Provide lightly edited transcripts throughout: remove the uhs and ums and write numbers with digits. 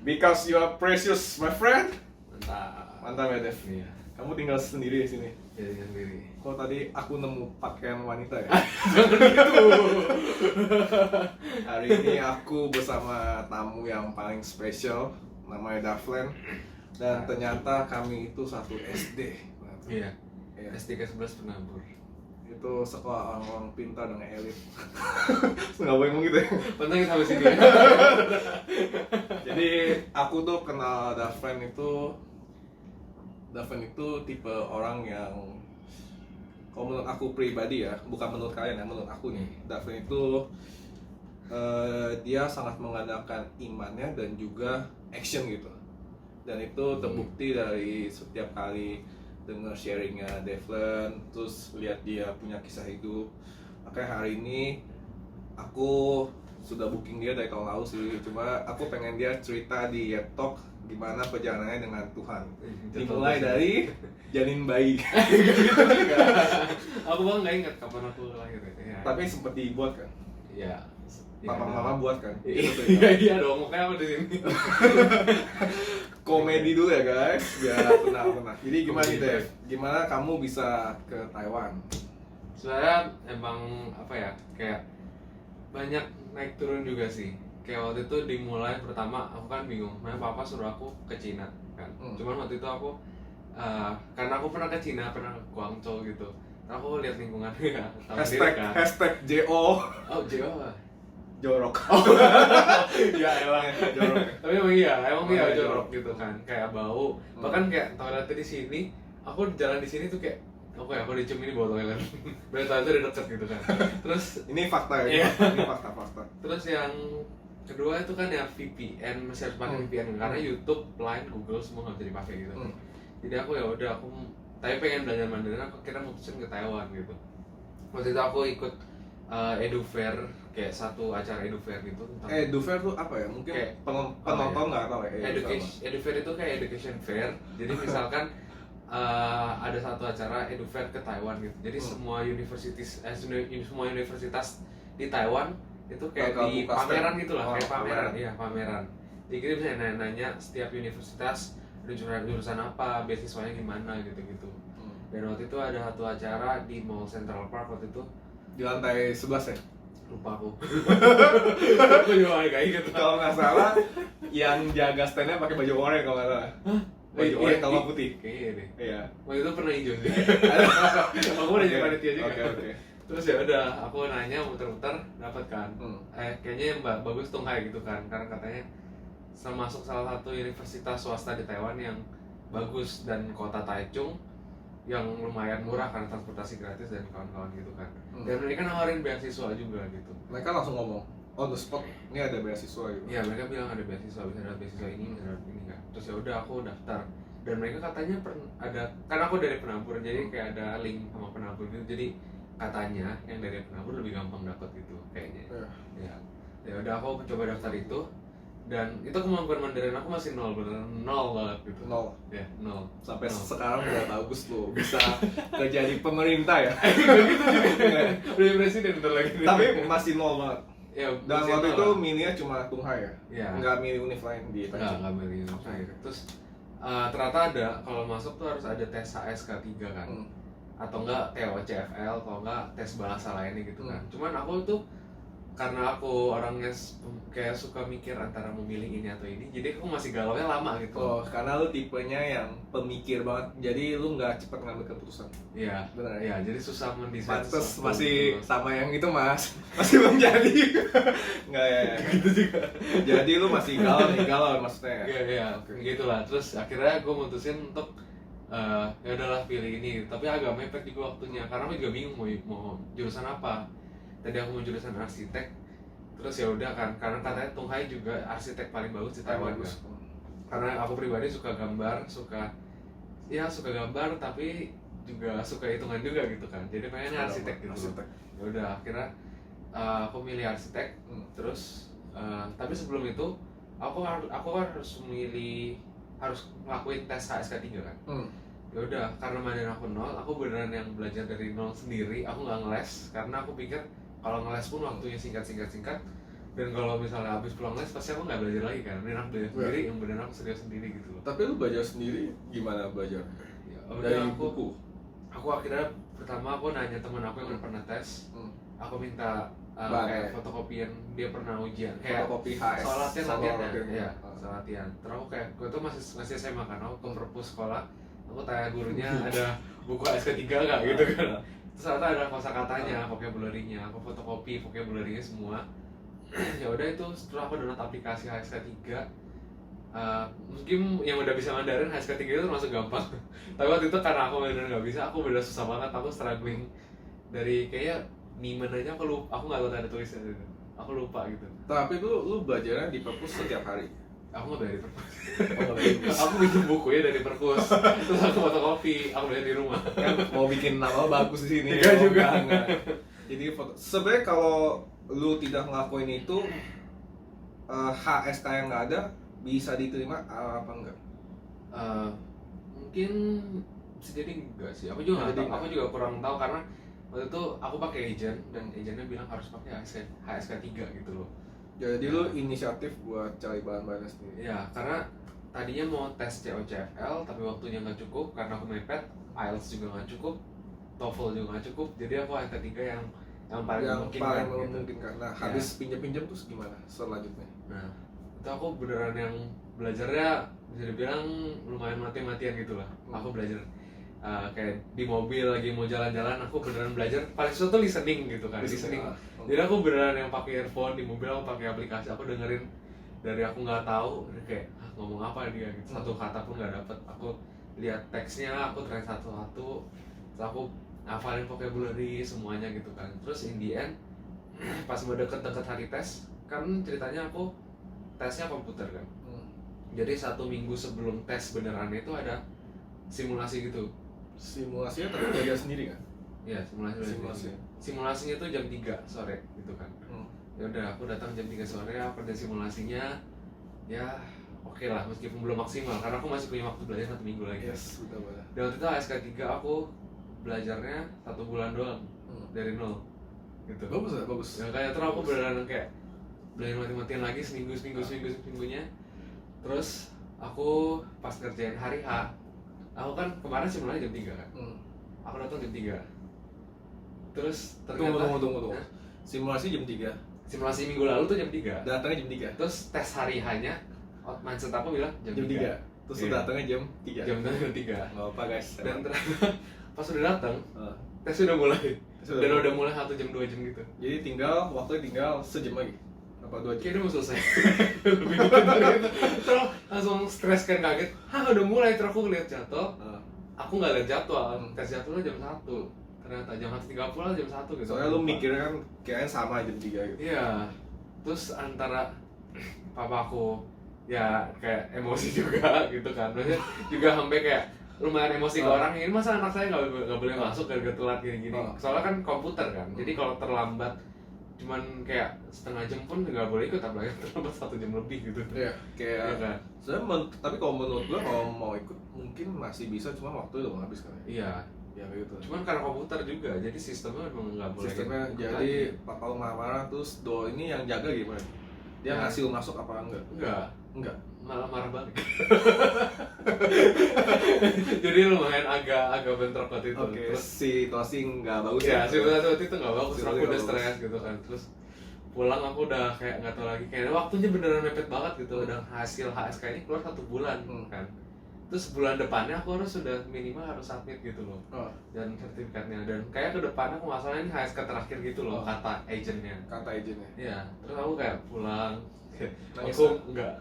Because you are precious, my friend. Mantap. Mantap ya, Dev. Iya. Kamu tinggal sendiri di sini. Jadi sendiri. Kok tadi aku nemu pakaian wanita ya? Hari ini aku bersama tamu yang paling spesial, namanya Daflen. Dan ternyata kami itu satu SD. Iya. Iya. SD ke-11 penabur. Itu sekolah orang-orang pintar dan elit. Nggak boleh ngomong gitu ya. Penting sampai sini. Jadi aku tuh kenal Daflen itu tipe orang yang, kalau menurut aku pribadi ya, bukan menurut kalian ya, menurut aku nih, Daflen itu dia sangat mengandalkan imannya dan juga action gitu. Dan itu terbukti dari setiap kali dengar sharingnya Daflen, terus lihat dia punya kisah hidup. Makanya hari ini aku sudah booking dia dari tahun lalu sih, cuma aku pengen dia cerita di Yep Talk gimana perjalanannya dengan Tuhan. Dimulai dari janin bayi. Aku bang nggak ingat kapan aku lahir ya. Tapi sempat dibuat kan? Iya. Mama buat kan? Iya dong, makanya aku di sini. Komedi dulu ya guys, biar tenang. Jadi gimana Komedi, gitu ya? Gimana kamu bisa ke Taiwan? Sebenarnya emang apa ya, kayak banyak naik turun juga sih. Kayak waktu itu dimulai pertama aku kan bingung, mana papa suruh aku ke Cina kan. Cuman waktu itu aku karena aku pernah ke Cina, pernah ke Guangzhou gitu. Aku lihat lingkungannya, tahu sendiri kan. Hashtag JO Oh Jawa. jorok. Ya emang Jorok. Tapi emang iya Iya, jorok gitu kan, kayak bau. Bahkan kayak toilet di sini, aku jalan di sini tuh kayak oke, aku dicium ini bau toilet. Biar toilet udah deket gitu kan. Terus Ini fakta ya, Iya. ini fakta. terus yang kedua itu kan ya VPN, masih harus pakai VPN karena YouTube, Line, Google semua nggak bisa dipakai gitu. Jadi aku ya udah tapi pengen belajar Mandarin, aku kira mutusin ke Taiwan gitu. Waktu itu aku ikut Edufair, kayak satu acara Edufair gitu tentang Edufair tuh apa ya? Mungkin Kayak- penonton nggak tahu ya. Edufair itu kayak education fair. Jadi misalkan ada satu acara Edufair ke Taiwan gitu. Jadi semua semua universitas di Taiwan itu kayak Bakal di buka pameran stand. gitu lah, Oh, kayak pameran. pameran. Iya, pameran. Jadi kita bisa nanya setiap universitas ada jurusan apa, beasiswanya gimana gitu-gitu. Dan waktu itu ada satu acara di Mall Central Park waktu itu, Di lantai 11 ya? lupa aku. Aku juga kayak gitu. Kalau nggak salah, yang jaga standnya pakai baju oranye kalau nggak salah. Baju oranye kalau nggak putih. Kayaknya deh. Iya. Waktu itu pernah hijau sih. Aku udah jadi panitia juga. Oke. Terus ya udah, aku nanya muter-muter, dapat kan. Kayaknya yang bagus tuh kayak gitu kan, karena katanya termasuk salah satu universitas swasta di Taiwan yang bagus, dan kota Taichung yang lumayan murah karena transportasi gratis dan kawan-kawan gitu kan. Dan mereka nawarin beasiswa juga gitu. Mereka langsung ngomong, on the spot, ini ada beasiswa gitu. Iya, mereka bilang ada beasiswa, bisa dapat beasiswa ini, bisa dapat ini kan. Terus ya udah aku daftar. Dan mereka katanya ada, kan aku dari penabur, jadi kayak ada link sama penabur gitu. Jadi katanya yang dari penabur lebih gampang dapat gitu kayaknya. Ya udah aku coba daftar itu, dan itu kemampuan Mandarin aku masih nol, bener nol banget gitu. Nol. Ya, nol. Sampai Nol. sekarang udah bagus loh, bisa kerja di pemerintah ya. Gak gitu juga. Udah presiden bentar lagi. Tapi masih nol banget. Ya, Dan masih waktu nol itu lah. milihnya cuma Tunghai ya? Iya. Nggak milih univ lain di Tanjung. Nggak milih univ. Terus ternyata ada, kalau masuk tuh harus ada tes HSK 3 kan. Atau enggak TOCFL, atau enggak tes bahasa lainnya gitu kan. Cuman aku tuh karena aku orangnya kayak suka mikir antara memilih ini atau ini, jadi aku masih galaunya lama gitu. Oh, karena lu tipenya yang pemikir banget, jadi lu nggak cepet ngambil keputusan. Iya, Benar ya? iya, jadi susah mendesain. Pantes sesuatu masih gitu. sama yang itu mas, masih belum jadi. Nggak ya, gitu juga. Jadi lu masih galau maksudnya. Iya, gitulah. Terus akhirnya gue mutusin untuk ya udahlah pilih ini. Tapi agak mepet juga waktunya, karena aku juga bingung mau jurusan apa. Tadi aku mau jurusan arsitek, terus ya udah kan, karena katanya Tunghai juga arsitek paling bagus di Taiwan kan. Karena aku pribadi suka gambar, suka gambar, tapi juga suka hitungan juga gitu kan. Jadi pengennya arsitek gitu. Ya udah, akhirnya aku milih arsitek. Terus tapi sebelum itu aku harus ngelakuin tes HSK 3 kan. Ya udah, karena Mandarin aku nol, aku beneran yang belajar dari nol sendiri. Aku nggak ngeles karena aku pikir kalau ngeles pun waktunya singkat, Dan kalau misalnya habis pulang les pasti aku nggak belajar lagi kan, ini aku belajar sendiri, yang benar aku serius sendiri gitu loh. Tapi lu belajar sendiri gimana belajar? Ya, Dari udah buku? Aku akhirnya pertama aku nanya teman aku yang udah pernah tes, aku minta kayak fotokopian dia pernah ujian kayak fotokopi HS soal latihan ya, Ah. soal latihan. Terus aku kayak gue tuh masih SMA kan, aku ke perpus sekolah, aku tanya gurunya ada buku HSK 3 nggak gitu kan. Terus ternyata ada kosakatanya, vocabulary-nya, aku fotokopi vocabulary-nya semua. Ya udah itu setelah aku download aplikasi HSK 3, mungkin yang udah bisa Mandarin HSK 3 itu termasuk gampang. Tapi waktu itu karena aku bener nggak bisa, aku bener susah banget, aku struggling dari kayak Nimen aja aku lupa, aku nggak tahu tanda tulisnya gitu. Aku lupa gitu. Tapi lu belajarnya di perpus setiap hari? Aku nggak dari perpus. Oh, dari perpus. Aku minjem bukunya dari perpus, terus aku fotokopi, aku belajar di rumah. Kan mau bikin nama bagus di sini. Enggak juga. Enggak. Jadi sebenarnya kalau lu tidak ngelakuin itu, HSK yang nggak ada bisa diterima apa enggak? Mungkin bisa jadi enggak sih. Aku juga nggak tahu. Aku juga kurang tahu karena waktu itu aku pakai agent dan agentnya bilang harus pakai HSK 3 gitu loh. Jadi lu inisiatif buat cari bahan-bahan sendiri. Ya, karena tadinya mau tes COCFL tapi waktunya nggak cukup karena aku mepet, IELTS juga nggak cukup, TOEFL juga nggak cukup. Jadi aku HSK 3 yang paling memungkinkan gitu. Nah, habis pinjam-pinjam terus gimana selanjutnya? Nah, itu aku beneran yang belajarnya bisa dibilang lumayan mati-matian gitu lah. Aku belajar kayak di mobil lagi mau jalan-jalan, aku beneran belajar paling susah tuh listening gitu kan, listening. Jadi aku beneran yang pakai earphone di mobil, aku pakai aplikasi, aku dengerin dari aku nggak tahu kayak ngomong apa dia gitu, satu kata pun nggak dapet. Aku lihat teksnya, aku translate satu-satu, terus aku hafalin vocabulary semuanya gitu kan. Terus in the end pas mau deket-deket hari tes, kan ceritanya aku tesnya komputer kan. Jadi 1 minggu sebelum tes benerannya itu ada simulasi gitu. Simulasinya tapi belajar sendiri kan? Iya, simulasinya tuh jam 3 sore gitu kan. Ya udah, aku datang jam 3 sore, aku ada simulasinya. Ya oke lah, meskipun belum maksimal karena aku masih punya waktu belajar 1 minggu lagi. Yes, udah boleh. Dan waktu itu HSK 3 aku belajarnya 1 bulan doang, dari nol gitu. Bagus. Ya kayak terus aku beneran kayak belajar mati-matian lagi seminggunya. Terus aku pas ngerjain hari H, aku kan kemarin simulasi jam 3 kan. Aku datang jam 3. Terus ternyata Tunggu. Simulasi jam 3. Simulasi minggu lalu tuh jam 3. Datangnya jam 3. Terus tes hari H-nya mindset aku bilang jam 3. Terus datangnya jam 3. Jam 3. Enggak apa guys. Dan ternyata pas udah datang, tes udah mulai. Dan udah mulai 1 jam 2 jam gitu. Jadi waktunya tinggal sejam lagi. Apa 2 jam? Kayaknya udah mau selesai. Lebih dikit dari itu. Terus langsung stres kan, kaget. Udah mulai. Terus aku ngeliat jadwal. Aku nggak lihat jadwal. Tes jadwalnya jam 1. Ternyata jam 1.30 jam 1 gitu. Soalnya lu mikirnya kan kayaknya sama jam 3 gitu. Iya. Terus antara papaku ya kayak emosi juga gitu kan. Maksudnya juga sampai kayak lumayan emosi ke orang, ini masa anak saya nggak boleh masuk gara-gara telat gini-gini. Soalnya kan komputer kan. Jadi kalau terlambat cuman kayak setengah jam pun nggak boleh ikut, apalagi terlambat 1 jam lebih gitu. Iya, kayak Iya kan? tapi kalau menurut gua kalau mau ikut mungkin masih bisa, cuma waktu udah mau habis kan. Iya. Ya kayak gitu. Cuman karena komputer juga, jadi sistemnya memang nggak boleh. Sistemnya jadi papa lu marah-marah, terus ini yang jaga gimana? Dia ngasih lu masuk apa enggak? Enggak. Malah marah balik. Jadi lumayan agak bentrok waktu itu. Terus situasi nggak bagus ya. Situasi waktu itu nggak bagus. Aku udah stres stres gitu kan. Terus pulang aku udah kayak nggak tahu lagi. Kayaknya waktunya beneran mepet banget gitu. Dan hasil HSK ini keluar 1 bulan kan. Terus bulan depannya aku sudah minimal harus submit gitu loh. Dan sertifikatnya. Dan kayak ke depannya aku masalahnya ini HSK terakhir gitu loh, kata agentnya. Iya. Terus aku kayak pulang. Aku enggak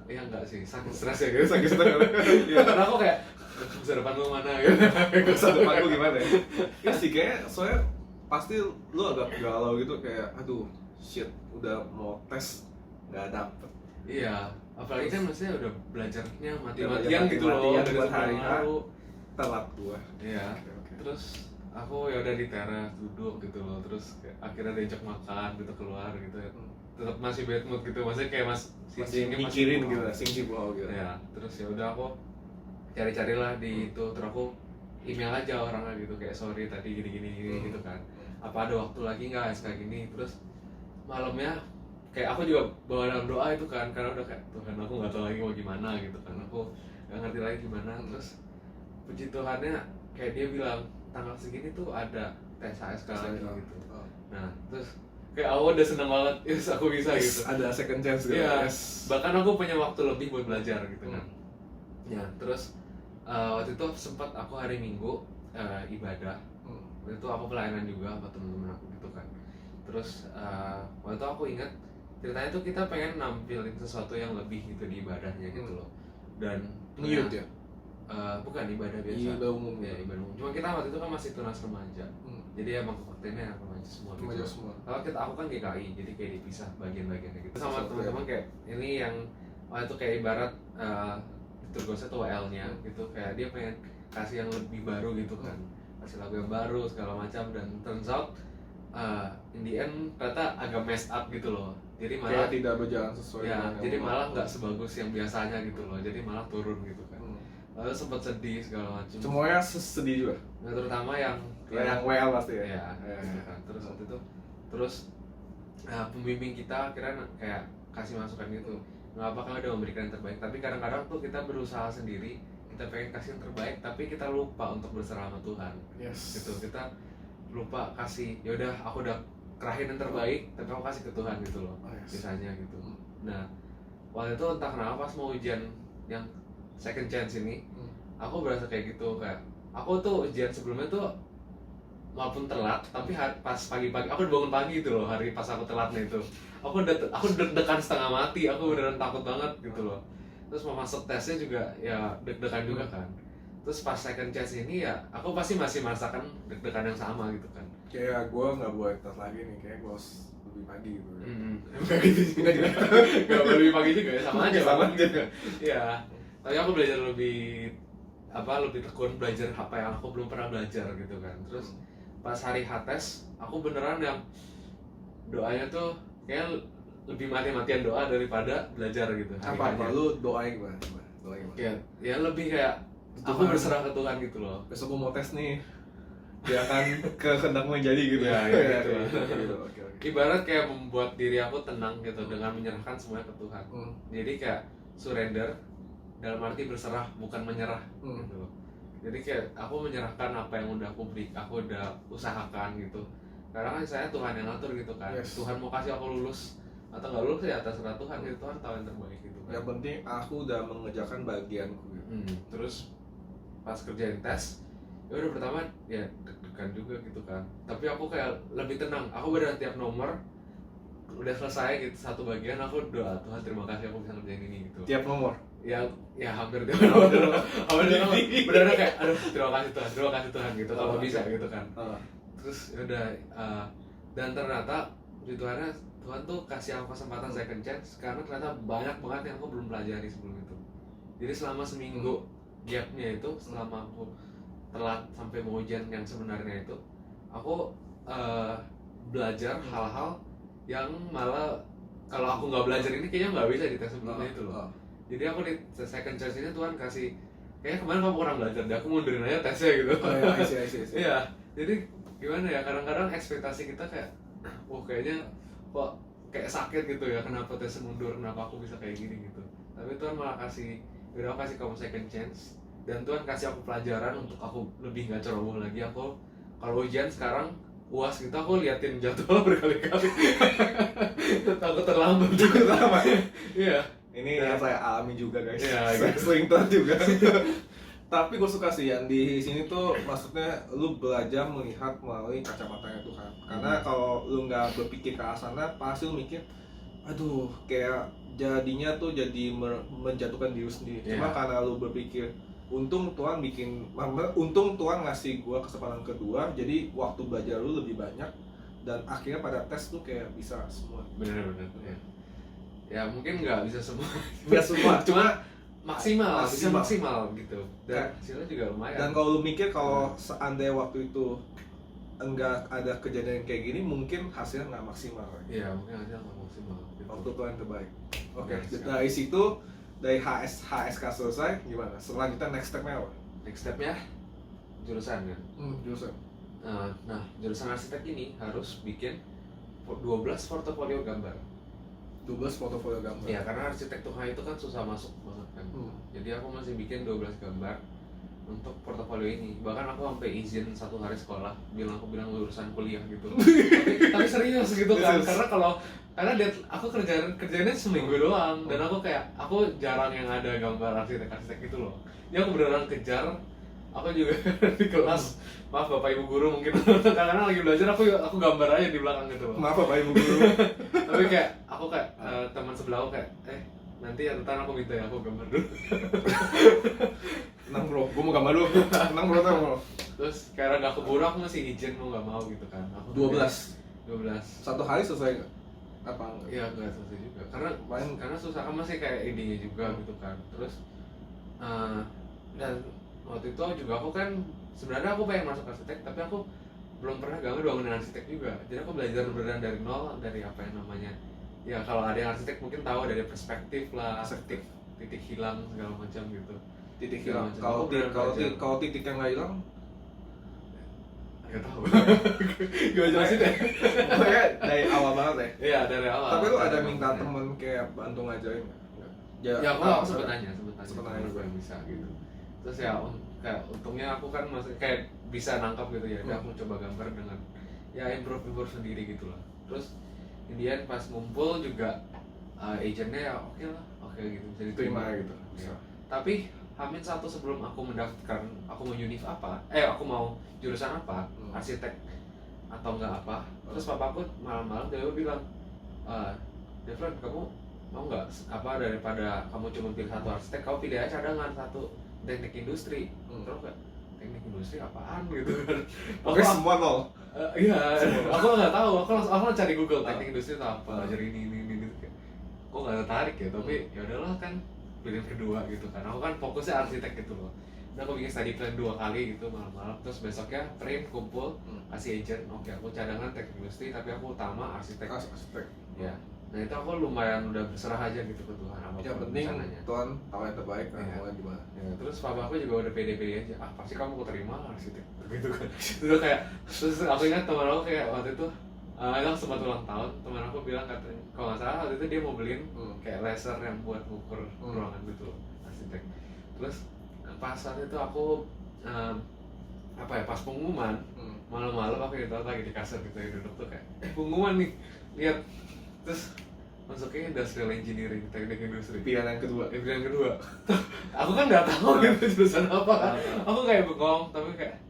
sih, saking stres ya gitu. Saking stres. Iya, karena aku kayak masa depan lu mana gitu. Masa depan lu gimana ya? Ya sih kayak soalnya pasti lu agak galau gitu, kayak aduh shit, udah mau tes nggak dapet. Iya, apalagi kan maksudnya udah belajarnya mati-matian gitu loh dari hari lalu. Telat gua. Iya. Terus aku ya udah di teras duduk gitu loh, terus akhirnya diajak makan gitu, keluar gitu. Tetap masih bad mood gitu, maksudnya kayak masih mikirin gitu lah, singkibau gitu. Ya, terus ya udah aku cari-carilah di itu, terus aku email aja orangnya gitu kayak sorry tadi gini gitu kan. Apa ada waktu lagi nggak SK gini? Terus malamnya kayak aku juga bawa dalam doa itu kan, karena udah kayak Tuhan aku nggak tahu lagi mau gimana gitu kan, aku nggak ngerti lagi gimana. Terus puji Tuhannya kayak dia bilang tanggal segini tuh ada tes HSK lagi gitu. Nah terus kayak aku udah seneng banget, yes aku bisa gitu, ada second chance gitu. Iya, Yes. bahkan aku punya waktu lebih buat belajar gitu kan. Ya terus waktu itu sempat aku hari Minggu ibadah. Waktu itu aku pelayanan juga sama temen-temen aku gitu kan. Terus waktu itu aku ingat ceritanya tuh kita pengen nampilin sesuatu yang lebih gitu di ibadahnya gitu loh. Dan Niyut ya? bukan ibadah biasa. Ibadah umum. Ya ibadah umum. Cuma kita waktu itu kan masih tunas remaja. Jadi emang kebaktiannya remaja semua gitu. Remaja semua. Kalau aku kan GKI, jadi kayak dipisah bagian-bagiannya gitu. Sama teman-teman kayak ini yang itu kayak ibarat Turgosnya tuh WL-nya gitu, kayak dia pengen kasih yang lebih baru gitu kan, kasih lagu yang baru segala macam, dan turns out in the end ternyata agak messed up gitu loh. Jadi malah kayak tidak berjalan sesuai ya, dengan jadi yang malah mau. nggak sebagus yang biasanya gitu loh, jadi malah turun gitu kan. Lalu sempat sedih segala macam. Semuanya sedih juga. Nah, terutama yang WL pasti ya. Ya, gitu kan. Terus waktu itu pembimbing kita akhirnya kayak kasih masukan gitu, nggak apa kan udah memberikan yang terbaik, tapi kadang-kadang tuh kita berusaha sendiri, kita pengen kasih yang terbaik tapi kita lupa untuk berserah sama Tuhan. Yes. Gitu, kita lupa kasih, yaudah aku udah kerahin yang terbaik tapi aku kasih ke Tuhan gitu loh. Yes. Biasanya gitu. Nah waktu itu entah kenapa pas mau ujian yang second chance ini, aku berasa kayak gitu, kayak aku tuh ujian sebelumnya tuh walaupun telat, tapi pas pagi-pagi aku udah bangun pagi gitu loh, hari pas aku telatnya itu aku deg-degan setengah mati, aku beneran takut banget gitu loh. Terus mau masuk tesnya juga ya deg-degan juga kan. Terus pas second chance ini ya aku pasti masih merasakan deg-degan yang sama gitu kan. Kayak gue nggak buat tes lagi nih, kayak gue harus lebih pagi gitu. Enggak gitu juga. Enggak lebih pagi juga ya, sama aja. Sama aja. Iya. Tapi aku belajar lebih tekun, belajar apa yang aku belum pernah belajar gitu kan. Terus pas hari HTS aku beneran yang doanya tuh kayak lebih mati-matian doa daripada belajar gitu. Apa lu doain gimana? Ya lebih kayak aku berserah ke Tuhan gitu loh. Besok gue mau tes nih, dia akan kehendakmu jadi gitu. Ya, gitu. Oke. Ibarat kayak membuat diri aku tenang gitu dengan menyerahkan semuanya ke Tuhan. Jadi kayak surrender dalam arti berserah, bukan menyerah gitu loh. Jadi kayak aku menyerahkan apa yang udah aku udah usahakan gitu. Karena kan saya Tuhan yang ngatur gitu kan. Yes. Tuhan mau kasih aku lulus atau nggak lulus ya terserah Tuhan gitu. Tuhan tahu yang terbaik gitu kan. Yang penting aku udah mengerjakan bagianku gitu. Terus pas kerjain tes, ya udah pertama ya deg-degan juga gitu kan. Tapi aku kayak lebih tenang. Aku udah tiap nomor udah selesai gitu, satu bagian aku doa, Tuhan terima kasih aku bisa ngerjain ini gitu. Tiap nomor? Ya hampir tiap nomor. Bener-bener kayak aduh terima kasih Tuhan gitu kalau bisa gitu kan. Terus udah dan ternyata di Tuhan tuh kasih aku kesempatan second chance karena ternyata banyak banget yang aku belum pelajari sebelum itu. Jadi selama seminggu gapnya itu, selama aku telat sampai mau ujian yang sebenarnya itu, aku belajar hal-hal yang malah kalau aku nggak belajar ini kayaknya nggak bisa di tes sebelumnya itu loh. Jadi aku di second chance ini Tuhan kasih, kayaknya kemarin kamu kurang belajar deh, aku mundurin aja tesnya gitu. Iya, jadi gimana ya, kadang-kadang ekspektasi kita kayak kayaknya kok kayak sakit gitu ya, kenapa tes mundur, kenapa aku bisa kayak gini gitu. Tapi Tuhan malah kasih, udah kasih kamu second chance, dan Tuhan kasih aku pelajaran untuk aku lebih nggak ceroboh lagi. Aku kalau ujian sekarang UAS gitu aku liatin jadwal berkali-kali. Takut terlambat juga. Iya. Ini yang saya alami juga guys. Iya, saya sering telat juga. Tapi gue suka sih yang di sini tuh, maksudnya lu belajar melihat melalui kacamatanya Tuhan. Karena kalau lu nggak berpikir ke arah sana, pasti lu mikir, aduh kayak jadinya tuh jadi menjatuhkan diri sendiri. Cuma karena lu berpikir, untung Tuhan ngasih gua kesempatan kedua, jadi waktu belajar lu lebih banyak, dan akhirnya pada tes tuh kayak bisa semua. Bener. Ya mungkin nggak bisa semua. Nggak semua, cuma maksimal gitu. Dan hasilnya juga lumayan. Dan kalau lu mikir kalau seandainya waktu itu enggak ada kejadian kayak gini, mungkin hasilnya nggak maksimal. Iya, mungkin hasilnya nggak maksimal. Gitu. Waktu Tuhan terbaik. Oke. Dari situ, dari HSK selesai, gimana? Selanjutnya next step-nya apa? Next step-nya jurusan kan? Jurusan. Nah, jurusan arsitek ini harus bikin 12 portofolio gambar. 12 portofolio gambar. Ya karena arsitektur itu kan susah masuk banget kan. Jadi aku masih bikin 12 gambar untuk portofolio ini. Bahkan aku sampai izin 1 hari sekolah, aku bilang urusan kuliah gitu. tapi serius gitu kan. Karena aku kerjanya seminggu doang, dan aku jarang yang ada gambar arsitek gitu loh. Jadi aku beneran kejar. Aku juga di kelas, maaf bapak ibu guru mungkin karena lagi belajar aku gambar aja di belakang gitu loh. Maaf bapak ibu guru. Tapi aku teman sebelah aku nanti ya ntar aku minta ya aku gambar dulu. Tenang bro, gue mau gambar dulu. Tenang bro. Terus karena gak keburu aku masih izin mau gak mau gitu kan. Aku 12 1 hari selesai nggak? Apa enggak? Iya nggak selesai juga. Karena susah kan, masih kayak idenya juga gitu kan. Terus dan waktu itu juga aku kan sebenarnya aku pengen masuk arsitek, tapi aku belum pernah gambar bangunan arsitek juga. Jadi aku belajar beneran dari nol, dari apa yang namanya, ya kalau ada yang arsitek mungkin tahu dari perspektif lah, titik hilang segala macam gitu. Titik hilang. Kalau titik yang nggak hilang, nggak tahu. Gak jelasin deh. Pokoknya dari awal banget ya. Iya dari awal. Tapi lu ada minta temen kayak bantu ngajarin nggak? Ya aku sempet nanya juga yang bisa gitu. Terus ya kayak untungnya aku kan masih kayak bisa nangkap gitu ya. Jadi aku coba gambar dengan ya improve sendiri gitu lah. Terus Indian pas ngumpul juga agentnya ya oke gitu, bisa diterima gitu. Ya. Tapi Hamin 1 sebelum aku mendaftar, aku mau univ apa, aku mau jurusan apa, arsitek atau enggak apa. Terus papaku malam-malam dia bilang, Devlin kamu mau nggak daripada kamu cuma pilih 1 arsitek, kamu pilih aja cadangan 1 teknik industri. Terus kayak teknik industri apaan gitu kan? Oke semua nol. Iya, aku nggak tahu. Aku cari Google teknik industri itu apa, belajar ini gitu. Kok nggak tertarik ya? Tapi ya udahlah kan, pilihan kedua gitu kan. Aku kan fokusnya arsitek gitu loh. Udah aku bikin study plan 2 kali gitu malam-malam. Terus besoknya print kumpul, kasih agent. Oke, aku cadangan teknik industri, tapi aku utama arsitek. Ya. Nah itu aku lumayan udah berserah aja gitu ke Tuhan. Yang penting Tuhan tahu yang terbaik kan, mau gimana. Ya, terus papa aku juga udah pede-pede aja. Pasti kamu keterima arsitek gitu kan. Terus aku ingat teman aku kayak waktu itu aku sempat ulang tahun, teman aku bilang katanya kalau nggak salah waktu itu dia mau beliin kayak laser yang buat ngukur ruangan gitu arsitek. Terus pas saat itu aku pas pengumuman malam-malam aku itu lagi di kasur gitu ya, duduk tuh kayak pengumuman nih, lihat. Terus masuknya industrial engineering, teknik industri. Pilihan yang kedua. Aku kan nggak tahu gitu jurusan apa. Aku kayak bengong, tapi kayak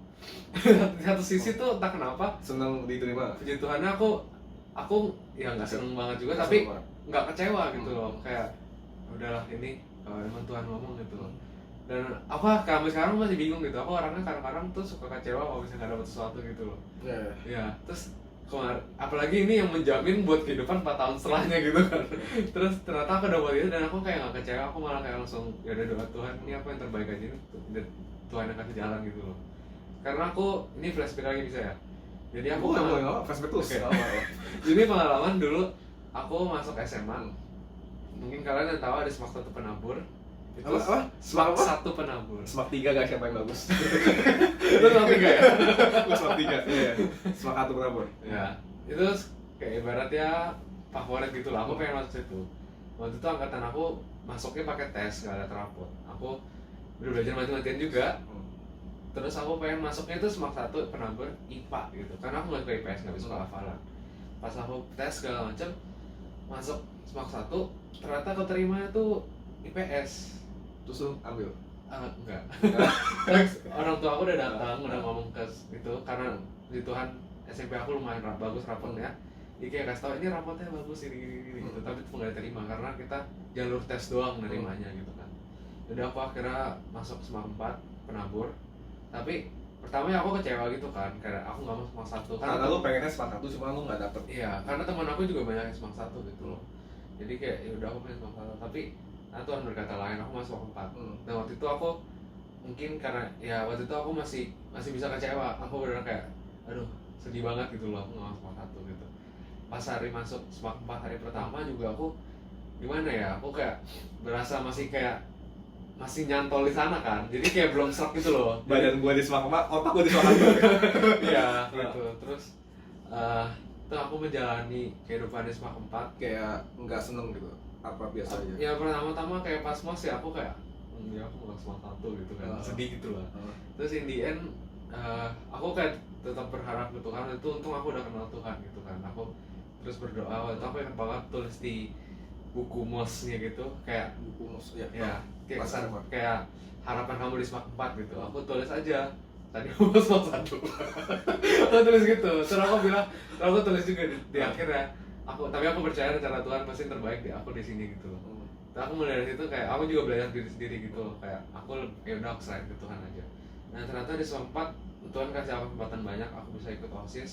di satu sisi tuh entah kenapa senang diterima. Puji Tuhannya aku ya nggak seneng banget juga, tapi nggak kecewa gitu loh. Kayak udahlah ini emang Tuhan ngomong gitu loh. Dan aku sampai sekarang masih bingung gitu. Aku orangnya kadang-kadang tuh suka kecewa kalau misalnya nggak dapet sesuatu gitu loh. Ya terus apalagi ini yang menjamin buat kehidupan 4 tahun setelahnya gitu kan. Terus ternyata aku dapat itu dan aku kayak gak kecewa, aku malah kayak langsung ya udah doa Tuhan, ini apa yang terbaik aja dan Tuhan yang kasih jalan gitu loh. Karena aku ini flashback lagi bisa ya. Jadi aku flashback terus. Jadi pengalaman dulu aku masuk SMA. Mungkin kalian yang tahu ada Smak 1 Penabur. Itu Smak 1 Penabur. Smak 3 guys yang paling bagus. Itu Smak 3 ya? Smak 3, iya. Smak 1 Penabur. Ya, itu kayak ibaratnya favorit gitu lah. Aku pengen masuk situ. Waktu itu angkatan aku masuknya pakai tes, nggak ada terapot. Aku udah belajar mati-matian juga. Terus aku pengen masuknya itu Smak 1 Penabur IPA gitu. Karena aku nggak suka IPS, nggak bisa hafalan. Pas aku tes segala macam, masuk Smak 1, ternyata keterimanya tuh IPS. Terus lu ambil? Enggak. Orang tua aku udah datang, udah ngomong ke itu karena di Tuhan SMP aku lumayan bagus rapotnya. Jadi kayak kasih tau ini rapotnya bagus ini gitu. Tapi itu nggak diterima karena kita jalur tes doang nerimanya gitu kan. Jadi aku akhirnya masuk Smak 4 Penabur. Tapi pertamanya aku kecewa gitu kan, karena aku nggak mau Smak 1. Karena lu pengennya Smak 1 cuma lu nggak dapet. Iya, karena teman aku juga banyak yang Smak 1 gitu loh. Jadi kayak ya udah aku pengen Smak 1, tapi Tuhan berkata lain, aku masuk Smak 4. Dan waktu itu aku mungkin karena ya waktu itu aku masih bisa kecewa. Aku benar kayak aduh sedih banget gitu loh, aku nggak masuk Smak 1 gitu. Pas hari masuk Smak 4 hari pertama juga aku gimana ya, aku kayak berasa masih nyantol di sana kan, jadi kayak belum serak gitu loh. Badan gua di Smak 4, otak gua di Smak 1. Iya gitu. Terus itu aku menjalani kehidupan di SMAK 4. Kayak nggak seneng gitu apa biasa aja? Ya pertama-tama kayak pas mos ya aku kayak ya aku nggak SMAK 1 gitu kan, sedih gitu lah. Terus in the end aku kayak tetap berharap ke Tuhan. Itu untung aku udah kenal Tuhan gitu kan. Aku terus berdoa, waktu aku ingat banget tulis di buku mosnya gitu, kayak Buku mus ya. ya kayak Pas apa? kayak harapan kamu di SMAK 4 gitu. Aku tulis aja tadi aku mau SMAK 1. Aku tulis gitu. Terus aku tulis juga di akhirnya. Tapi aku percaya rencana Tuhan pasti terbaik di aku di sini gitu loh. Nah, aku mulai dari situ kayak aku juga belajar diri sendiri gitu loh. Kayak aku ya udah aku serahin ke Tuhan aja. Nah ternyata di SMAK 4 Tuhan kasih aku kesempatan banyak, aku bisa ikut OSIS.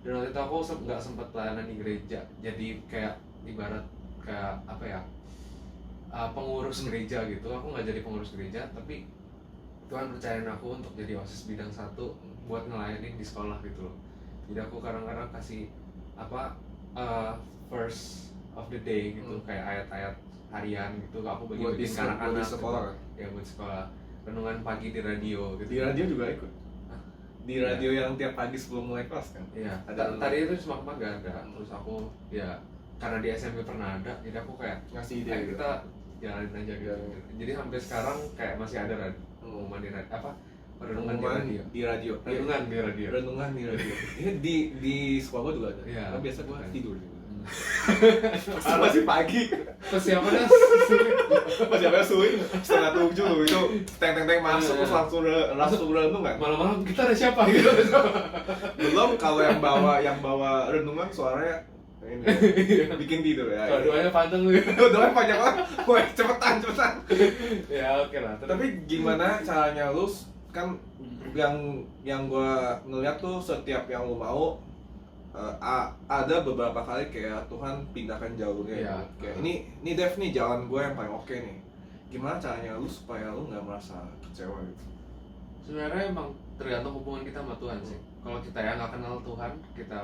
Dan waktu itu aku nggak sempat pelayanan di gereja, jadi kayak ibarat kayak apa ya, pengurus gereja gitu. Aku nggak jadi pengurus gereja, tapi Tuhan percayain aku untuk jadi OSIS bidang 1 buat ngelayanin di sekolah gitu loh. Jadi aku kadang-kadang kasih apa first of the day gitu, kayak ayat-ayat harian gitu. Aku bagi-bagi ke anak-anak sekolah gitu. Ya buat sekolah. Renungan pagi di radio gitu. Di radio juga ikut. Di radio yang tiap pagi sebelum mulai kelas kan? Iya. Ada Tadi itu cuma empat gak ada. Terus aku ya karena di SMP pernah ada, jadi aku kayak ngasih ide kayak gitu. kita jalanin aja gitu. Jadi sampai sekarang kayak masih ada pengumuman di radio apa? Renungan di radio. Di radio. Renungan di radio. Renungan di radio. Ini di sekolah gua juga ada. Iya. Karena biasa gua Kan. tidur juga. Masih pagi. Persiapannya sulit. Siapa sulit 6:30 itu teng masuk terus langsung renung kan? Malam-malam kita ada siapa gitu. Belum kalau yang bawa renungan suaranya ini bikin tidur ya. Kalau doanya panjang gitu. Doanya panjang banget. Woi, cepetan. Ya oke lah. Tapi gimana caranya lu kan yang gua ngeliat tuh setiap yang lu mau ada beberapa kali kayak Tuhan pindahkan jalurnya Iya. gitu. Kayak ini Dev nih jalan gue yang paling oke nih. Gimana caranya lu supaya lu nggak merasa kecewa gitu? Sebenarnya emang tergantung hubungan kita sama Tuhan sih. Kalau kita ya nggak kenal Tuhan, kita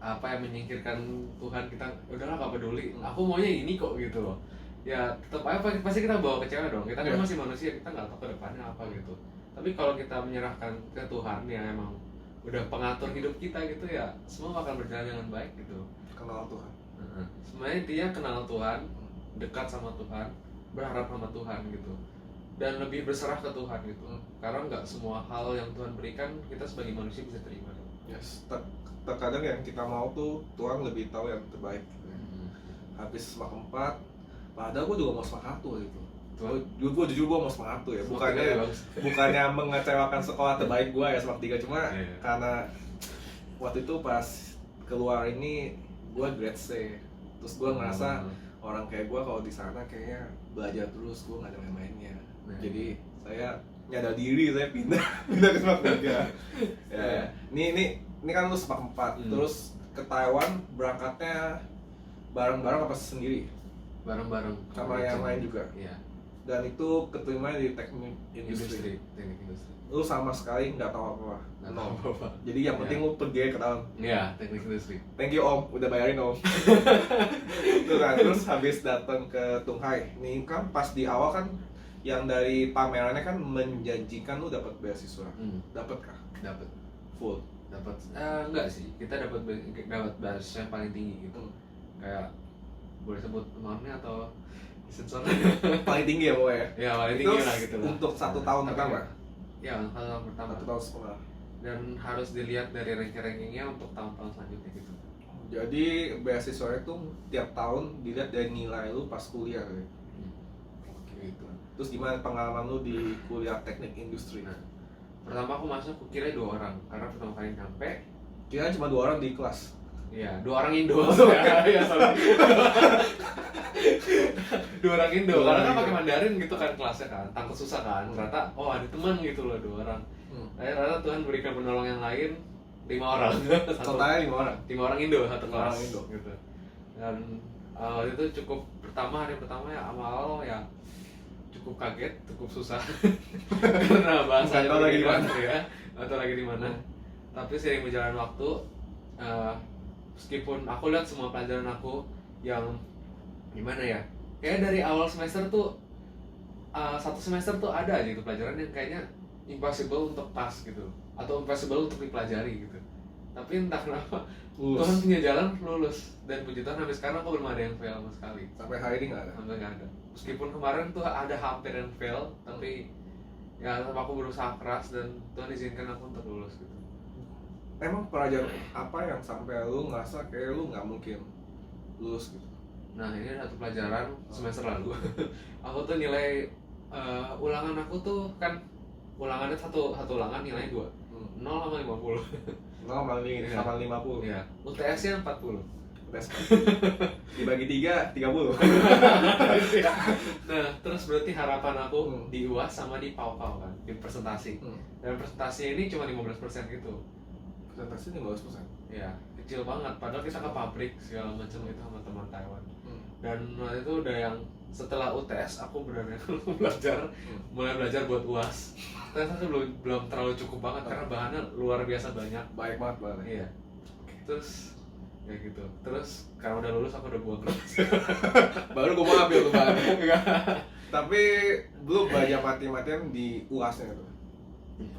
apa yang menyingkirkan Tuhan, kita udahlah nggak peduli. Aku maunya ini kok gitu loh. Ya tetap aja pasti kita bawa kecewa dong. Kita kan Iya. masih manusia, kita nggak tahu ke depannya apa gitu. Tapi kalau kita menyerahkan ke Tuhan yang emang udah pengatur hidup kita gitu ya, semua akan berjalan dengan baik gitu. Kenal Tuhan. Sebenarnya dia kenal Tuhan, dekat sama Tuhan, berharap sama Tuhan gitu, dan lebih berserah ke Tuhan gitu. Karena nggak semua hal yang Tuhan berikan kita sebagai manusia bisa terima. Yes. Terkadang yang kita mau tuh Tuhan lebih tahu yang terbaik. Gitu. Habis SMAK 4, padahal gue juga mau SMAK 1 gitu. Gue jujur gue mau SMAK 1 ya, bukannya mengecewakan sekolah terbaik gue ya SMAK 3, cuma karena waktu itu pas keluar ini gue grade C, terus gue ngerasa orang kayak gue kalau di sana kayaknya belajar terus, gue nggak ada main-mainnya. Jadi saya nyadar diri, saya pindah ke SMAK 3. Ya, ini kan lu SMAK 4, terus ke Taiwan berangkatnya bareng-bareng apa sendiri? Bareng-bareng Sama yang lain juga. Iya. Dan itu keterima di teknik industri. Teknik industri. Lu sama sekali nggak tahu apa-apa. Nggak tahu apa-apa. Jadi yang penting lu pergi ke dalam. Iya, teknik industri. Thank you Om, udah bayarin Om. Tuh kan, terus habis datang ke Tunghai. Nih kan pas di awal kan yang dari pamerannya kan menjanjikan lu dapat beasiswa. Dapat kah? Dapat. Full. Dapat. Enggak sih. Kita dapat beasiswa yang paling tinggi gitu. Kayak boleh sebut amount-nya atau sensor Paling tinggi ya pokoknya. ya paling Itu tinggi lah gitu lah. untuk 1 tahun Tapi pertama. Ya, 1 tahun pertama. 1 tahun sekolah. Dan harus dilihat dari ranking-rankingnya untuk tahun-tahun selanjutnya gitu. Jadi beasiswa itu tiap tahun dilihat dari nilai lu pas kuliah gitu. Gitu. Terus gimana pengalaman lu di kuliah teknik industri? Nah, pertama aku masuk, aku kira 2 orang karena pertama kali nyampe. Kira cuma 2 orang di kelas. Iya, 2 orang Indo. Iya, sorry. 2 orang Indo, karena kan pakai Mandarin gitu kan kelasnya kan, takut susah kan. Ternyata, oh ada teman gitu loh 2 orang. Ternyata Tuhan berikan penolong yang lain 5 orang. Totalnya 5 orang. 5 orang Indo, 1 kelas. Orang Indo. Gitu. Dan itu cukup hari pertama ya awal ya cukup kaget, cukup susah. Karena bahasanya lagi di mana ya, atau lagi di mana. Tapi seiring berjalan waktu, meskipun aku lihat semua pelajaran aku yang gimana ya, kayak dari awal semester tuh 1 semester tuh ada aja itu pelajaran yang kayaknya impossible untuk pas gitu, atau impossible untuk dipelajari gitu. Tapi entah kenapa Lulus. Tuhan punya jalan lulus, dan puji Tuhan sampai sekarang aku belum ada yang fail sama sekali. Sampai hari ini nggak ada. Sampai nggak ada. Meskipun kemarin tuh ada hampir yang fail, tapi ya aku berusaha keras dan Tuhan izinkan aku untuk lulus gitu. Emang pelajaran apa yang sampai lu ngerasa kayak lu nggak mungkin lulus gitu? Nah ini ada satu pelajaran semester lalu. Aku tuh nilai ulangan aku tuh kan ulangannya satu ulangan nilai 2, 0 sama 50. 0 sama 50. Iya. UTS-nya 40. Tes dibagi 3, 30. Nah, terus berarti harapan aku di UAS sama di PAU-PAU kan, di presentasi. Dan presentasi ini cuma 15% gitu. Presentasi 15%. Ya, kecil banget. Padahal kita ke pabrik segala macam itu sama teman Taiwan. Dan waktu itu udah yang setelah UTS aku benar-benar mulai belajar buat UAS. Ternyata belum terlalu cukup banget karena bahannya luar biasa banyak. Baik banget banget. Iya. Terus ya gitu. Terus karena udah lulus aku udah buang kelas. Baru gue mau ambil tuh bahan. Tapi belum belajar mati-matian di UAS-nya tuh.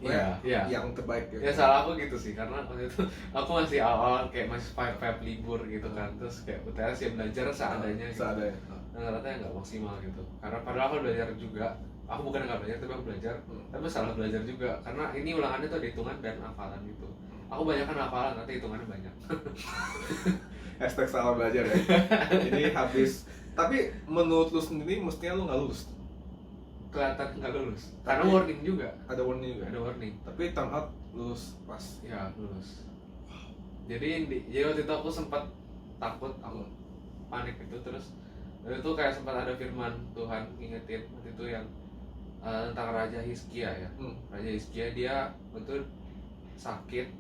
Iya. Yang terbaik gitu. Ya salah aku gitu sih, karena waktu itu aku masih awal kayak masih vibe libur gitu kan. Terus kayak UTS ya belajar seadanya gitu. Seadanya. Dan ternyata nggak maksimal gitu. Karena padahal aku belajar juga. Aku bukan nggak belajar, tapi aku belajar. Tapi salah belajar juga, karena ini ulangannya tuh ada hitungan dan hafalan gitu. Aku banyak kan hafalan, nanti hitungannya banyak. Hashtag salah belajar ya. Jadi habis. Tapi menurut lu sendiri mestinya lu nggak lulus. Kelihatan nggak lulus. Karena warning juga. Ada warning juga. Ada warning. Tapi turn out lulus pas. Ya lulus. Jadi waktu itu aku sempat takut, aku panik gitu. Terus waktu itu kayak sempat ada firman Tuhan ngingetin waktu itu yang tentang Raja Hizkia ya. Raja Hizkia dia betul sakit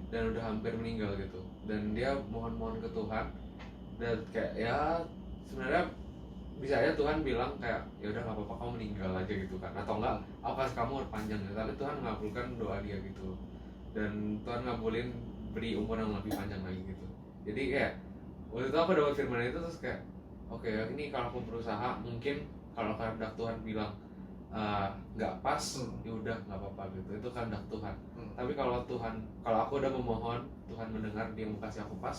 dan udah hampir meninggal gitu. Dan dia mohon-mohon ke Tuhan, dan kayak ya sebenarnya bisa aja Tuhan bilang kayak ya udah nggak apa-apa kamu meninggal aja gitu kan, atau enggak aku kasih kamu umur panjang gitu. Tapi Tuhan ngabulkan doa dia gitu, dan Tuhan ngabulin beri umur yang lebih panjang lagi gitu. Jadi kayak waktu itu aku dapat firman itu terus kayak oke, ini kalau aku berusaha mungkin kalau kehendak Tuhan bilang nggak pas, ya udah nggak apa-apa gitu, itu kehendak Tuhan. Tapi kalau aku udah memohon, Tuhan mendengar, dia mau kasih aku pas,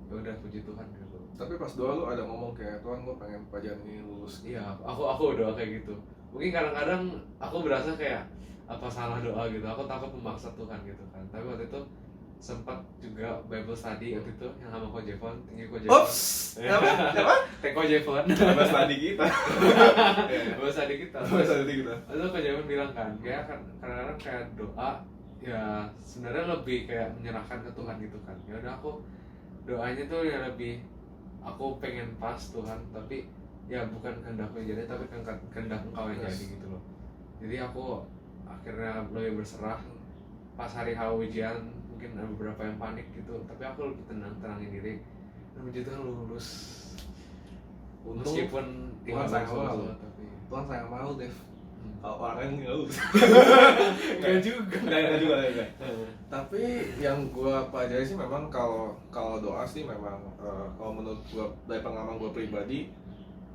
ya udah puji Tuhan gitu. Tapi pas doa lu ada ngomong kayak Tuhan gue pengen pelajaran ini lulus. Iya, aku doa kayak gitu. Mungkin kadang-kadang aku berasa kayak apa salah doa gitu, aku takut memaksa Tuhan gitu kan. Tapi waktu itu sempat juga Bible study waktu itu yang sama Ko Jevon, tinggi Ko Jevon. Ops, siapa? Ko Jevon. Bible study kita. Bible study kita. Bible study kita. Lalu Ko Jevon bilang kan, kayak kadang-kadang kayak doa ya sebenarnya lebih kayak menyerahkan ke Tuhan gitu kan. Ya udah aku doanya tuh ya lebih aku pengen pas Tuhan, tapi ya bukan kehendakku yang jadi, tapi kehendak Engkau yang jadi gitu loh. Jadi aku akhirnya lebih berserah. Pas hari ujian mungkin ada beberapa yang panik gitu, tapi aku lebih tenangin diri dan puji Tuhan lulus. Meskipun Tuhan sayang sama lu. tapi Tuhan sayang sama lu, Dev. Kalau orang lain nggak lulus. Enggak juga. Enggak juga. Tapi yang gua pelajari sih memang kalau doa sih memang kalau menurut gua dari pengalaman gua pribadi,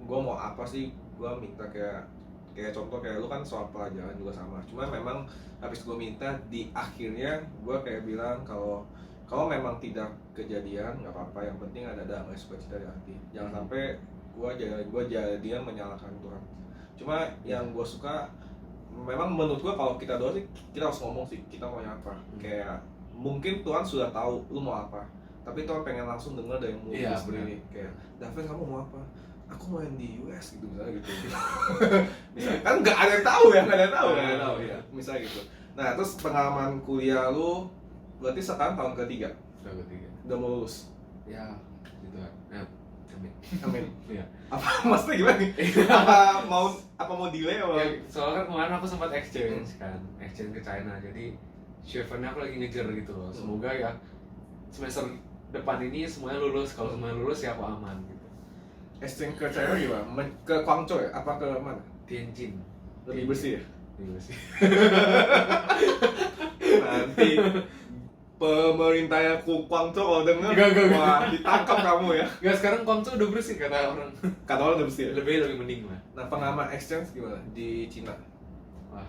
gua mau apa sih, gua minta kayak contoh kayak lu kan soal pelajaran juga sama. Cuma memang habis gua minta di akhirnya gua kayak bilang kalau memang tidak kejadian nggak apa-apa, yang penting ada damai sukacita di hati. Jangan sampai gua jadian menyalahkan Tuhan. Cuma yang gue suka memang menurut gue kalau kita doa sih kita harus ngomong sih kita maunya apa. Kayak mungkin Tuhan sudah tahu lu mau apa, tapi Tuhan pengen langsung dengar dari mulut lu sendiri. Kayak David, kamu mau apa? Aku main di US gitu misalnya gitu. Misalnya kan nggak ada yang tahu ya, nggak ada yang tahu ya. Misalnya gitu. Nah terus pengalaman kuliah lu berarti sekarang tahun ketiga. Udah mau lulus. Ya gitu kan. Amin. Iya. Apa maksudnya gimana nih? apa mau delay atau? Ya, soalnya kan kemarin aku sempat exchange ke China. Jadi Chevennya aku lagi ngejar gitu loh. Semoga ya semester depan ini semuanya lulus. Kalau semuanya lulus ya aku aman gitu. Exchange ke China gimana? Ke Guangzhou ya? Apa ke mana? Tianjin. Lebih bersih ya? Lebih bersih. Nanti pemerintahnya Guangzhou kalau denger, wah ditangkap kamu ya. Nggak, sekarang Guangzhou udah bersih kata orang. Kata orang udah bersih ya? Lebih mending lah. Nah pengalaman exchange gimana di Cina? Wah,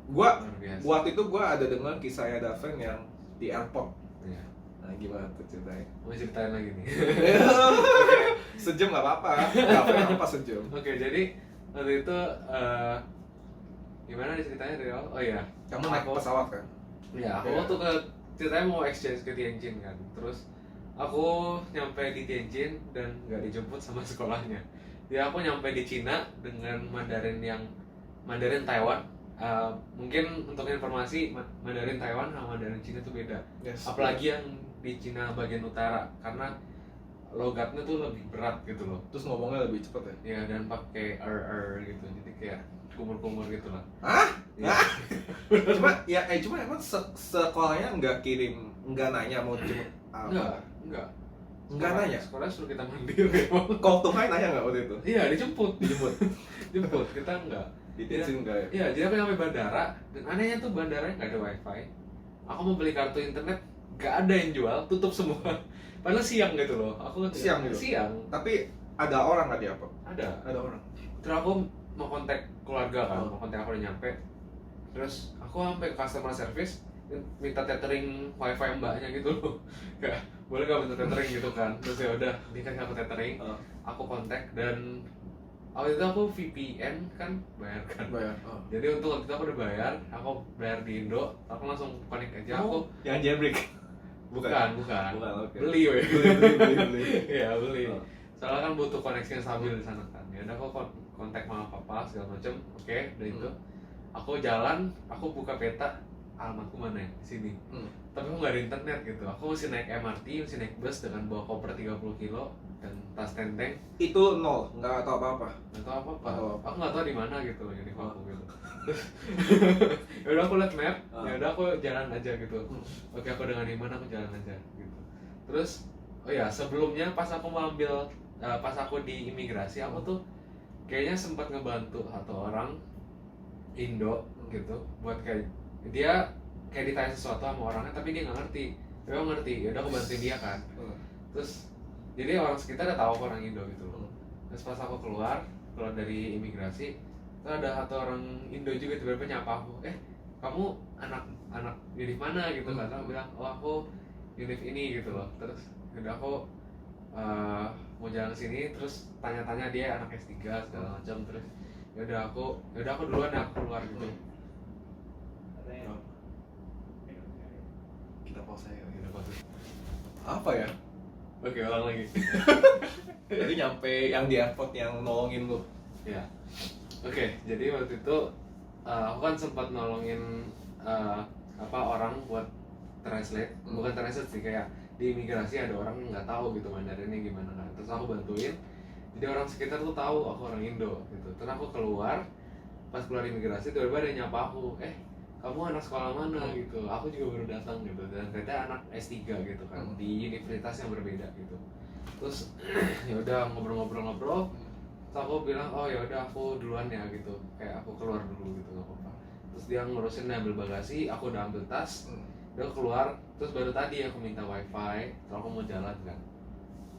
Gua luar biasa. waktu itu gua ada dengar kisahnya Daven yang di airport. Iya. Nah Nah, gimana tuh ceritanya? Mau ceritain lagi nih. Sejam nggak apa-apa. Nggak apa sejam. Oke, jadi waktu itu gimana nih ceritanya dari awal? Oh iya, Kamu naik pesawat kan? ya aku Iya. waktu ke ceritanya mau exchange ke Tianjin kan. Terus aku nyampe di Tianjin dan nggak dijemput sama sekolahnya. Ya aku nyampe di Cina dengan Mandarin Taiwan. Mungkin untuk informasi, Mandarin Taiwan sama Mandarin Cina itu beda. Yes. Apalagi yang di Cina bagian utara, karena logatnya tuh lebih berat gitu loh. Terus ngomongnya lebih cepet ya? Ya, dan pakai gitu, jadi kayak kumur-kumur gitu lah. Hah? Ya. Cuma emang sekolahnya nggak nanya mau jemput apa? Enggak. Nggak nanya? Sekolah suruh kita mandiri memang. Kau tuh nanya nggak waktu itu? Iya, dijemput. Jemput, kita enggak. Di Tianjin enggak ya? Iya, jadi aku nyampe bandara, dan anehnya tuh bandaranya nggak ada wifi. Aku mau beli kartu internet, nggak ada yang jual, tutup semua. Padahal siang gitu loh. Aku Siang gitu? Siang. Tapi ada orang nggak di apa? Ada. Ada orang. Terus aku mau kontak keluarga kan, Oh. mau kontak aku udah nyampe. Terus aku sampai ke customer service minta tethering wifi mbaknya gitu loh. Kayak boleh gak minta tethering gitu kan. Terus ya udah, ini kan aku tethering. Aku kontak dan waktu itu aku VPN kan bayar kan. Bayar. Oh. Jadi untuk waktu itu aku udah bayar, aku bayar di Indo, aku langsung connect aja. Aku yang jailbreak. bukan. Bukan, oke. Beli weh. Beli. Iya, beli. Oh. Soalnya kan butuh koneksi yang stabil di sana kan. Ya udah aku kontak mama papa segala macem. Oke, udah itu. Aku jalan, aku buka peta alamatku mana ya di sini. Tapi aku nggak ada internet gitu. Aku mesti naik MRT, mesti naik bus dengan bawa koper 30 kilo dan tas tenteng. Itu nol, nggak tahu apa-apa. Nggak tahu apa-apa. Oh. Aku nggak tahu di mana gitu jadi aku gitu. Ya udah aku liat map, ya udah aku jalan aja gitu. Oke, aku dengan iman aku jalan aja gitu. Terus oh ya, sebelumnya pas aku mau ambil pas aku di imigrasi, aku tuh kayaknya sempat ngebantu satu orang Indo gitu buat kayak dia kayak ditanya sesuatu sama orangnya tapi dia nggak ngerti. Tapi aku ngerti, ya udah aku bantuin dia kan. Terus jadi orang sekitar udah tahu aku orang Indo gitu loh. Terus pas aku keluar dari imigrasi, terus ada satu orang Indo juga tiba-tiba nyapa aku, kamu anak univ mana gitu kan? Aku bilang, oh aku univ ini gitu loh. Terus udah aku mau jalan ke sini, terus tanya-tanya dia anak S3 segala macam. Terus ya udah aku duluan ya, aku keluar gitu. Kita pause ya. Udah bagus. Apa ya? Oke, ulang lagi. Jadi nyampe yang di airport yang nolongin lu. Ya. Oke, jadi waktu itu aku kan sempat nolongin orang buat translate, bukan translate sih, kayak di imigrasi ada orang yang nggak tahu gitu Mandarinnya gimana kan. Terus aku bantuin. Jadi orang sekitar tuh tahu aku orang Indo gitu. Terus aku keluar, pas keluar imigrasi tiba-tiba ada yang nyapa aku, kamu anak sekolah mana gitu. Aku juga baru datang gitu, dan ternyata anak S3 gitu kan, di universitas yang berbeda gitu. Terus ya udah ngobrol-ngobrol. Terus aku bilang, oh ya udah aku duluan ya gitu, kayak aku keluar dulu gitu, nggak apa-apa. Terus dia ngurusin ambil bagasi, aku udah ambil tas, dia keluar. Terus baru tadi aku minta wifi, terus aku mau jalan kan.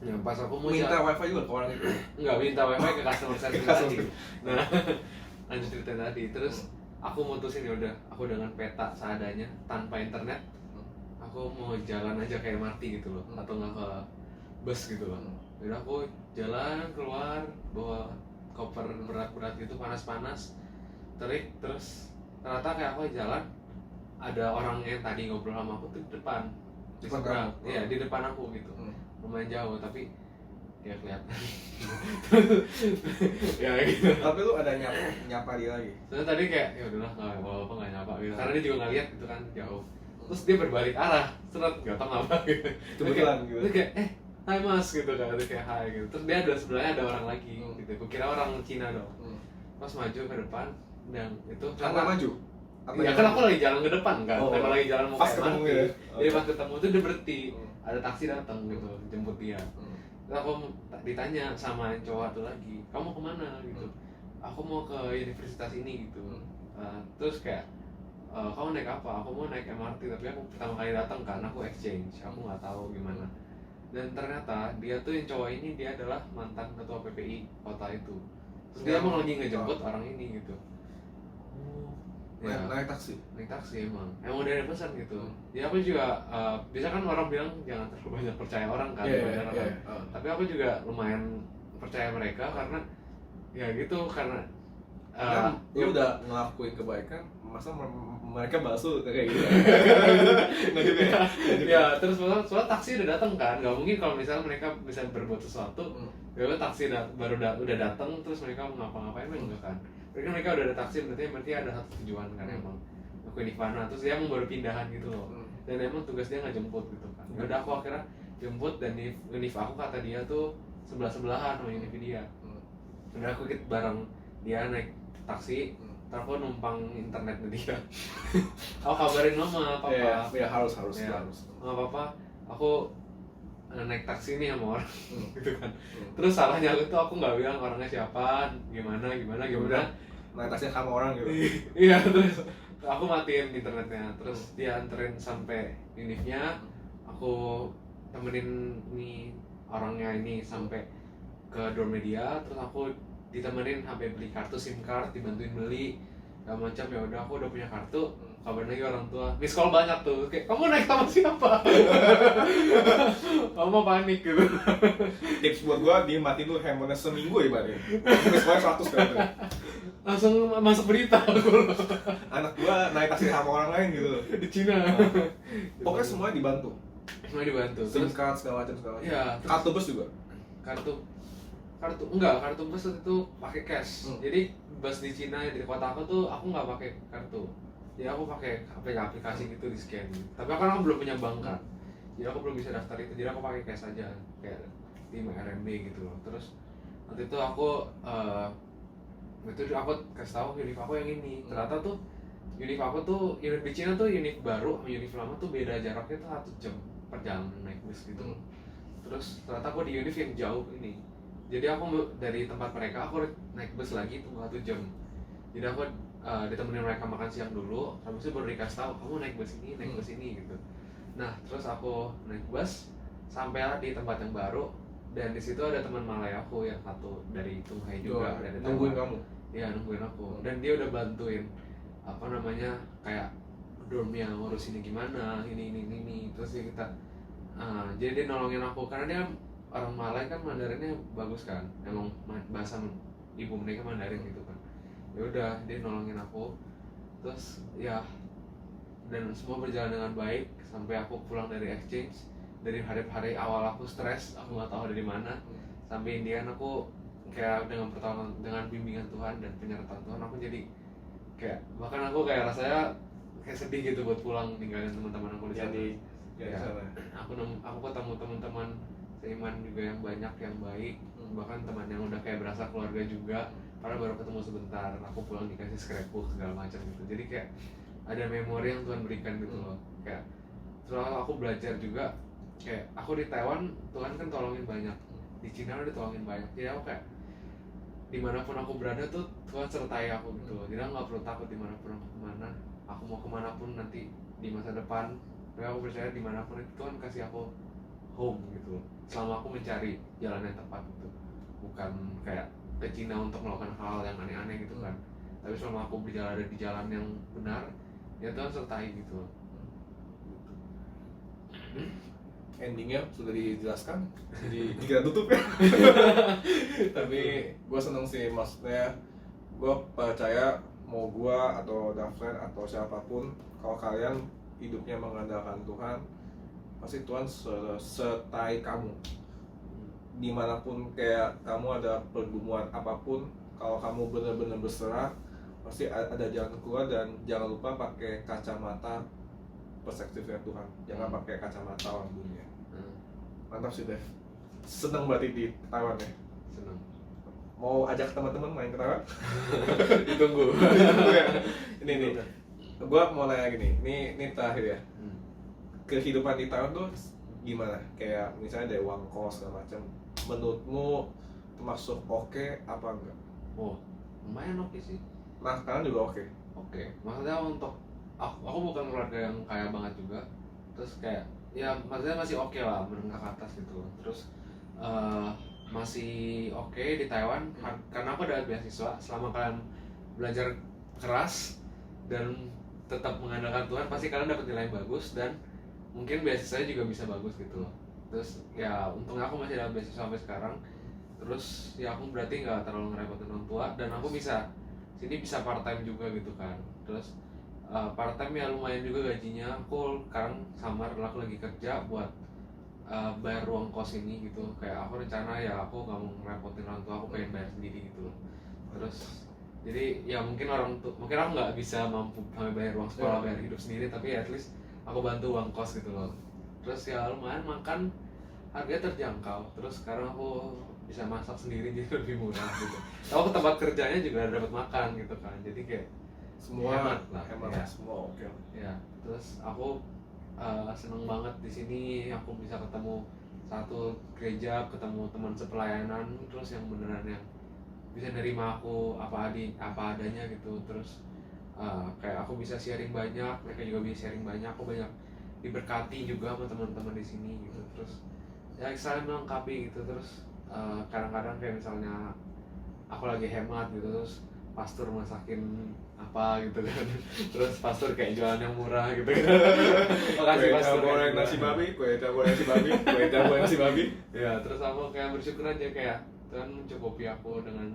Ya pas aku mau minta wifi juga ke orang itu. Nggak minta wifi ke customer service tadi. Nah, lanjut cerita tadi. Terus aku mutusin ya udah, aku dengan peta seadanya tanpa internet, aku mau jalan aja kayak MRT gitu loh, atau nggak ke bus gitu loh. Udah aku jalan keluar bawa koper berat-berat gitu, panas-panas, terik. Terus ternyata kayak aku jalan, ada orang yang tadi ngobrol sama aku tuh di depan, di seberang, iya di depan aku gitu, lumayan jauh tapi ya kelihatan. Ya gitu. Tapi lu ada nyapa dia lagi. Terus tadi kayak ya udahlah nggak apa-apa, nggak nyapa gitu, karena dia juga nggak lihat gitu kan jauh. Terus dia berbalik arah, seret nggak tahu ngapa gitu. Kebetulan gitu. Terus kayak hai mas gitu kan, terus kayak hai gitu. Terus dia ada sebelahnya ada orang lagi gitu. Gue kira orang Cina dong. Pas maju ke depan dan itu Apa maju? Ya kan aku lagi jalan ke depan kan, emang lagi jalan mau pas ke ketemu MRT. ya. Jadi pas ketemu tuh dia berhenti, ada taksi datang gitu jemput dia. Terus aku ditanya sama yang cowok tuh lagi, kamu kemana gitu? Aku mau ke universitas ini gitu. Terus kayak kamu naik apa? Aku mau naik MRT, tapi aku pertama kali datang kan, aku exchange, aku nggak tahu gimana. Dan ternyata dia tuh yang cowok ini dia adalah mantan ketua PPI kota itu. Terus dia emang lagi ngejemput orang ini gitu. naik taksi. Naik taksi emang udah ada pesan gitu. Ya aku juga bisa kan orang bilang jangan terlalu banyak percaya orang kan, tapi aku juga lumayan percaya mereka karena ya gitu, karena kan lu udah ngelakuin kebaikan, masa mereka balas lu kayak gitu. Nggak juga ya? Ya terus soalnya taksi udah datang kan, nggak mungkin kalau misalnya mereka bisa berbuat sesuatu ya udah taksi udah datang terus mereka mau ngapa-ngapain enggak kan. Mereka udah ada taksi, berarti ada satu tujuan kan, emang aku di mana, terus dia mau baru pindahan gitu loh, dan emang tugas dia nggak jemput gitu kan. Ya udah aku akhirnya jemput, dan univ aku kata dia tuh sebelahan sama univ dia. Udah aku ikut bareng dia naik taksi, terus aku numpang internetnya dia. Aku kabarin mama papa. Ya harus Ya, mama papa aku naik taksi nih sama orang gitu kan. Terus salahnya aku nggak bilang orangnya siapa, gimana. Naik taksi sama orang gitu. Iya, terus aku matiin internetnya, terus dia anterin sampai univnya, aku temenin nih orangnya ini sampai ke dormnya dia, terus aku ditemenin sampai beli kartu SIM card, dibantuin beli segala macam. Ya udah aku udah punya kartu, kabarin lagi orang tua, miss call banyak tuh, kayak kamu naik sama siapa? Kamu panik gitu. Tips buat gua, dimatiin dulu handphonenya seminggu ya Pak. Miss call 100 kan. Langsung masuk berita aku. Anak gua naik taksi sama orang lain gitu. Di Cina. Pokoknya semuanya dibantu. Semua dibantu. SIM card segala macam. Iya, Kartu bus juga. kartu bus itu pakai cash. Jadi bus di Cina di kota aku tuh aku nggak pakai kartu, jadi aku pakai aplikasi gitu di scan. Tapi aku kan belum punya bank kan, jadi aku belum bisa daftar itu, jadi aku pakai cash aja kayak 5 RMB gitu loh. Terus waktu itu aku kasih tahu univ aku yang ini, ternyata tuh univ aku tuh univ di Cina tuh univ baru sama univ lama tuh beda jaraknya tuh 1 jam perjalanan naik bus gitu. Terus ternyata aku di univ yang jauh ini, jadi aku dari tempat mereka aku naik bus lagi tunggu 1 jam. Jadi aku ditemenin mereka makan siang dulu, habis itu baru dikasih tahu kamu naik bus ini gitu. Nah terus aku naik bus sampai di tempat yang baru, dan di situ ada teman Malay aku yang satu dari Tunghai juga, dari nungguin kamu. Iya, nungguin aku, dan dia udah bantuin kayak dormnya ngurus ini gimana, ini terus ya kita jadi dia nolongin aku karena dia orang Malay kan, Mandarinnya bagus kan, emang bahasa ibu mereka Mandarin gitu kan. Ya udah dia nolongin aku, terus ya, dan semua berjalan dengan baik sampai aku pulang dari exchange. Dari hari awal aku stres, aku nggak tahu dari mana, sampai Indian aku kayak dengan bimbingan Tuhan dan penyertaan Tuhan, aku jadi kayak bahkan aku kayak rasanya kayak sedih gitu buat pulang ninggalin teman-teman aku di sana. Aku ketemu teman-teman seiman juga yang banyak yang baik, bahkan teman yang udah kayak berasa keluarga juga, karena baru ketemu sebentar, aku pulang dikasih scrapbook segala macam gitu. Jadi kayak ada memori yang Tuhan berikan gitu loh. Kayak soalnya aku belajar juga, kayak aku di Taiwan Tuhan kan tolongin banyak, di Cina udah tolongin banyak, jadi aku kayak dimanapun aku berada tuh Tuhan sertai aku gitu loh. Jadi aku nggak perlu takut dimanapun aku mau kemanapun nanti di masa depan. Tapi aku percaya dimanapun itu Tuhan kasih aku home gitu loh, selama aku mencari jalan yang tepat gitu. Bukan kayak ke Cina untuk melakukan hal yang aneh-aneh gitu kan, tapi selama aku berjalan di jalan yang benar, ya Tuhan sertai gitu loh. Endingnya sudah dijelaskan, jadi kita tutup ya. Tapi gue seneng sih, maksudnya gue percaya mau gue atau Dafren atau siapapun, kalau kalian hidupnya mengandalkan Tuhan, pasti Tuhan sertai kamu dimanapun. Kayak kamu ada pergumulan apapun, kalau kamu benar-benar berserah, pasti ada jalan keluar. Dan jangan lupa pakai kacamata perspektifnya Tuhan, jangan pakai kacamata orang dunia. Mantap sih Dev, seneng berarti di Taiwan ya. Seneng. Mau ajak teman-teman main ke Taiwan? Ditunggu. Ini nih, gue mau nanya gini, ini terakhir ya. Kehidupan di Taiwan tuh gimana? Kayak misalnya dari uang kos segala macam, menurutmu termasuk oke apa enggak? Oh, lumayan oke sih. Nah, kalian juga oke. Oke, maksudnya untuk aku bukan keluarga yang kaya banget juga, terus kayak ya maksudnya masih oke lah, menengah ke atas gitu. Terus masih oke di Taiwan karena aku ada beasiswa. Selama kalian belajar keras, dan tetap mengandalkan Tuhan, pasti kalian dapat nilai yang bagus dan mungkin beasiswanya juga bisa bagus gitu loh. Terus ya untungnya aku masih dapat beasiswa sampai sekarang. Terus ya aku berarti nggak terlalu ngerepotin orang tua, dan aku bisa sini bisa part time juga gitu kan. Terus part time ya lumayan juga gajinya. Aku sekarang samar, aku lagi kerja buat bayar ruang kos ini gitu. Kayak aku rencana ya aku nggak mau ngerepotin orang tua, aku pengen bayar sendiri gitu loh. Terus jadi ya mungkin mungkin aku nggak bisa mampu sampai bayar uang sekolah, bayar hidup sendiri, tapi at least aku bantu uang kos gitu loh. Terus ya lumayan, makan harganya terjangkau. Terus sekarang aku bisa masak sendiri jadi lebih murah gitu. Aku ke tempat kerjanya juga dapat makan gitu kan, jadi kayak Semua hemat lah ya. semua oke. Ya terus aku seneng banget di sini. Aku bisa ketemu satu gereja, ketemu teman sepelayanan, terus yang beneran yang bisa nerima aku apa adanya gitu. Terus kayak aku bisa sharing banyak, mereka juga bisa sharing banyak, aku banyak diberkati juga sama teman-teman di sini gitu. Terus ya saling melengkapi gitu. Terus kadang-kadang kayak misalnya aku lagi hemat gitu, terus pastor masakin apa gitu kan. Terus pastor kayak jualan yang murah gitu kan. Makasih pastor. Goreng nasi babi, kue goreng nasi babi, kue goreng nasi babi. Ya terus aku kayak bersyukur aja, kayak Tuhan mencukupi aku dengan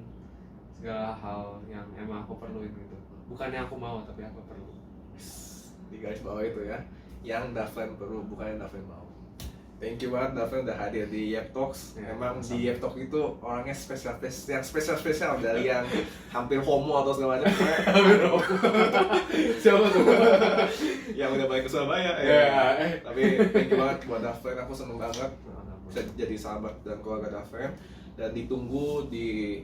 segala hal yang emang aku perluin gitu. Bukannya aku mau, tapi aku perlu. Di garis bawah itu ya, yang Dafren perlu, bukan yang Dafren mau. Thank you banget Dafren udah hadir di Yep Talks. Ya, Emang sama-sama. di Yep Talk itu orangnya spesial dari yang hampir homo atau segala macam. Siapa tuh? Yang udah balik ke Surabaya. Ya, Tapi thank you banget buat Dafren, aku seneng banget bisa jadi sahabat dan keluarga Dafren. Dan ditunggu di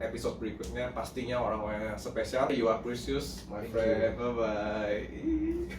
episode berikutnya, pastinya orang-orang yang spesial. You are precious, my Thank friend. Bye bye. you.